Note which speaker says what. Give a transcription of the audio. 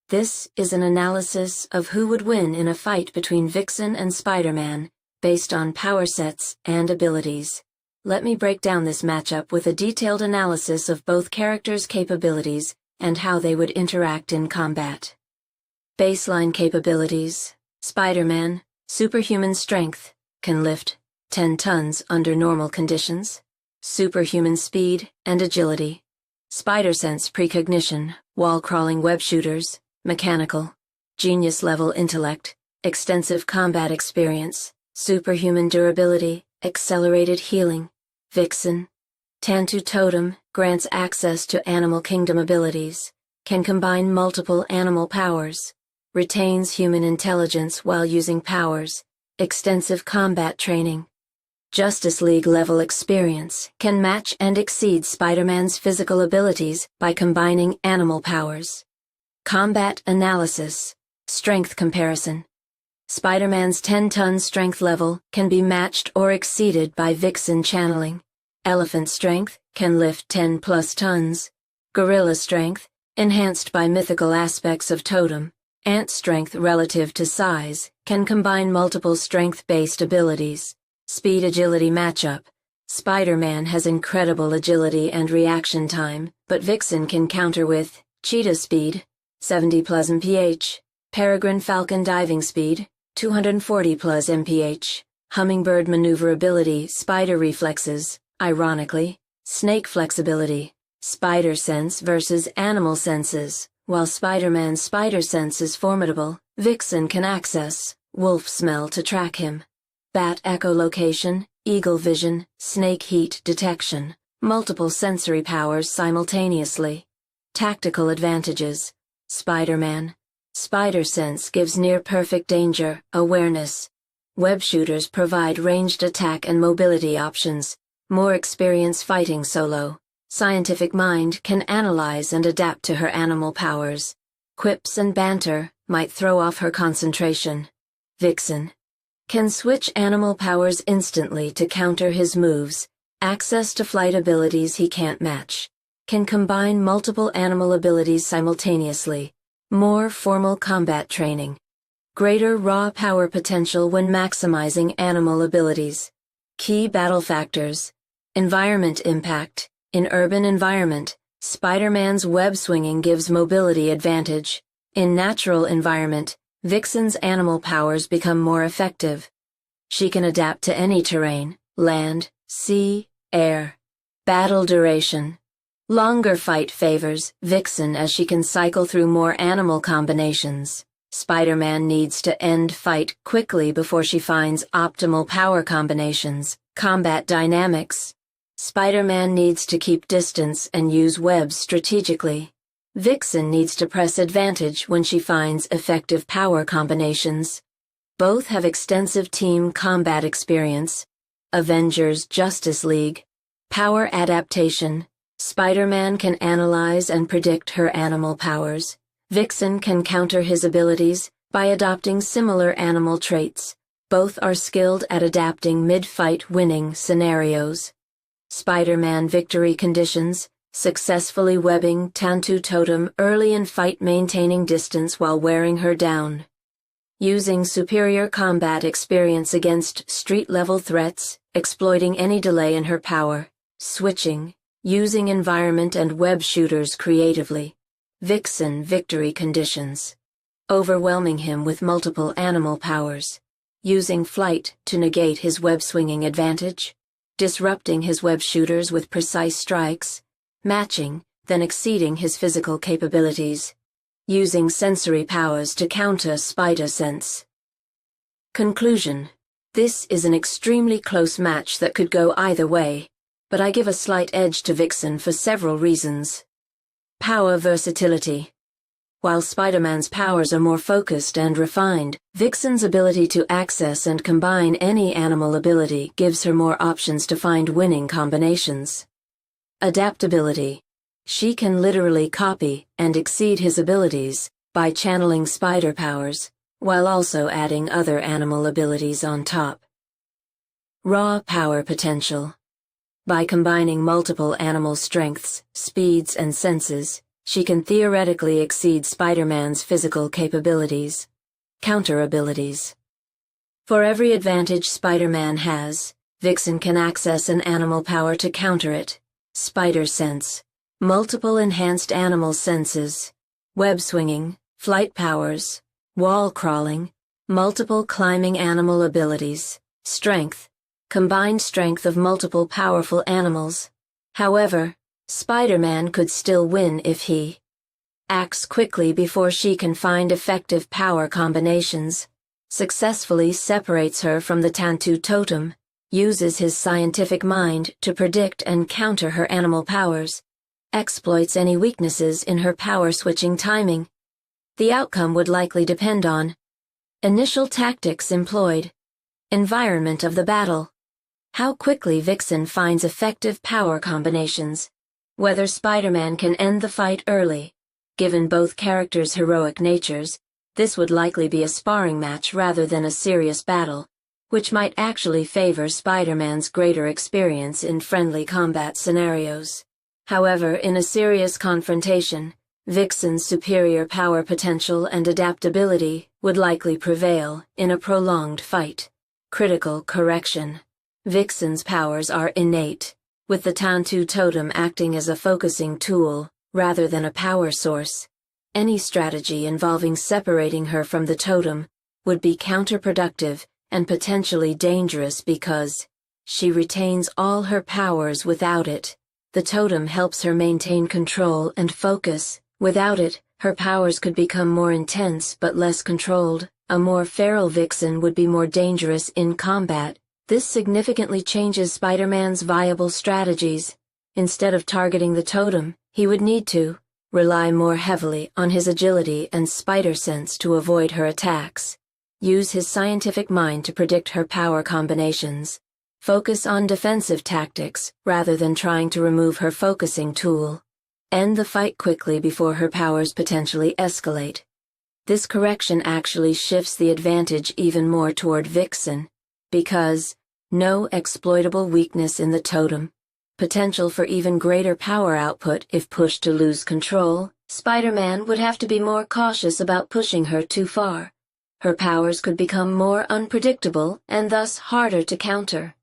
Speaker 1: This is an analysis of who would win in a fight between Vixen and Spider-Man, based on power sets and abilities. Let me break down this matchup with a detailed analysis of both characters' capabilities and how they would interact in combat. Baseline capabilities. Spider-Man, superhuman strength, can lift 10 tons under normal conditions. Superhuman speed and agility. Spider-sense precognition, wall-crawling web shooters, mechanical. Genius-level intellect, extensive combat experience, superhuman durability, accelerated healing. Vixen. Tantu Totem grants access to animal kingdom abilities, can combine multiple animal powers, retains human intelligence while using powers, extensive combat training. Justice League-level experience, can match and exceed Spider-Man's physical abilities by combining animal powers. Combat analysis. Strength comparison. Spider-Man's 10-ton strength level can be matched or exceeded by Vixen channeling. Elephant strength, can lift 10+ tons. Gorilla strength, enhanced by mythical aspects of Totem. Ant strength relative to size, can combine multiple strength-based abilities. Speed-agility matchup. Spider-Man has incredible agility and reaction time, but Vixen can counter with cheetah speed, 70+ mph, peregrine falcon diving speed, 240+ mph, hummingbird maneuverability, spider reflexes, ironically, snake flexibility, spider sense versus animal senses. While Spider-Man's spider sense is formidable, Vixen can access wolf smell to track him. Bat echolocation, eagle vision, snake heat detection, multiple sensory powers simultaneously. Tactical advantages. Spider-Man. Spider sense gives near-perfect danger awareness. Web shooters provide ranged attack and mobility options. More experience fighting solo. Scientific mind can analyze and adapt to her animal powers. Quips and banter might throw off her concentration. Vixen. Can switch animal powers instantly to counter his moves. Access to flight abilities he can't match. Can combine multiple animal abilities simultaneously. More formal combat training. Greater raw power potential when maximizing animal abilities. Key battle factors. Environment impact. In urban environment, Spider-Man's web swinging gives mobility advantage. In natural environment, Vixen's animal powers become more effective. She can adapt to any terrain, land, sea, air. Battle duration. Longer fight favors Vixen as she can cycle through more animal combinations. Spider-Man needs to end fight quickly before she finds optimal power combinations. Combat dynamics. Spider-Man needs to keep distance and use webs strategically. Vixen needs to press advantage when she finds effective power combinations. Both have extensive team combat experience. Avengers Justice League. Power adaptation. Spider-Man can analyze and predict her animal powers. Vixen can counter his abilities by adopting similar animal traits. Both are skilled at adapting mid-fight winning scenarios. Spider-Man victory conditions, successfully webbing Tantu Totem early in fight, maintaining distance while wearing her down. Using superior combat experience against street-level threats, exploiting any delay in her power. Switching, using environment and web shooters creatively. Vixen victory conditions. Overwhelming him with multiple animal powers. Using flight to negate his web-swinging advantage. Disrupting his web shooters with precise strikes, matching, then exceeding his physical capabilities, using sensory powers to counter spider sense. Conclusion. This is an extremely close match that could go either way, but I give a slight edge to Vixen for several reasons. Power versatility. While Spider-Man's powers are more focused and refined, Vixen's ability to access and combine any animal ability gives her more options to find winning combinations. Adaptability. She can literally copy and exceed his abilities by channeling spider powers, while also adding other animal abilities on top. Raw power potential. By combining multiple animal strengths, speeds, and senses, she can theoretically exceed Spider-Man's physical capabilities. Counter abilities. For every advantage Spider-Man has, Vixen can access an animal power to counter it. Spider sense. Multiple enhanced animal senses. Web swinging, flight powers, wall crawling, multiple climbing animal abilities. Strength. Combined strength of multiple powerful animals. However, Spider-Man could still win if he acts quickly before she can find effective power combinations, successfully separates her from the Tantu totem, uses his scientific mind to predict and counter her animal powers, exploits any weaknesses in her power-switching timing. The outcome would likely depend on initial tactics employed, environment of the battle, how quickly Vixen finds effective power combinations, whether Spider-Man can end the fight early. Given both characters' heroic natures, this would likely be a sparring match rather than a serious battle, which might actually favor Spider-Man's greater experience in friendly combat scenarios. However, in a serious confrontation, Vixen's superior power potential and adaptability would likely prevail in a prolonged fight. Critical correction. Vixen's powers are innate, with the Tantu totem acting as a focusing tool rather than a power source. Any strategy involving separating her from the totem would be counterproductive and potentially dangerous because she retains all her powers without it. The totem helps her maintain control and focus. Without it, her powers could become more intense but less controlled. A more feral Vixen would be more dangerous in combat. This significantly changes Spider-Man's viable strategies. Instead of targeting the totem, he would need to rely more heavily on his agility and spider sense to avoid her attacks. Use his scientific mind to predict her power combinations. Focus on defensive tactics rather than trying to remove her focusing tool. End the fight quickly before her powers potentially escalate. This correction actually shifts the advantage even more toward Vixen, because no exploitable weakness in the totem. Potential for even greater power output if pushed to lose control. Spider-Man would have to be more cautious about pushing her too far. Her powers could become more unpredictable and thus harder to counter.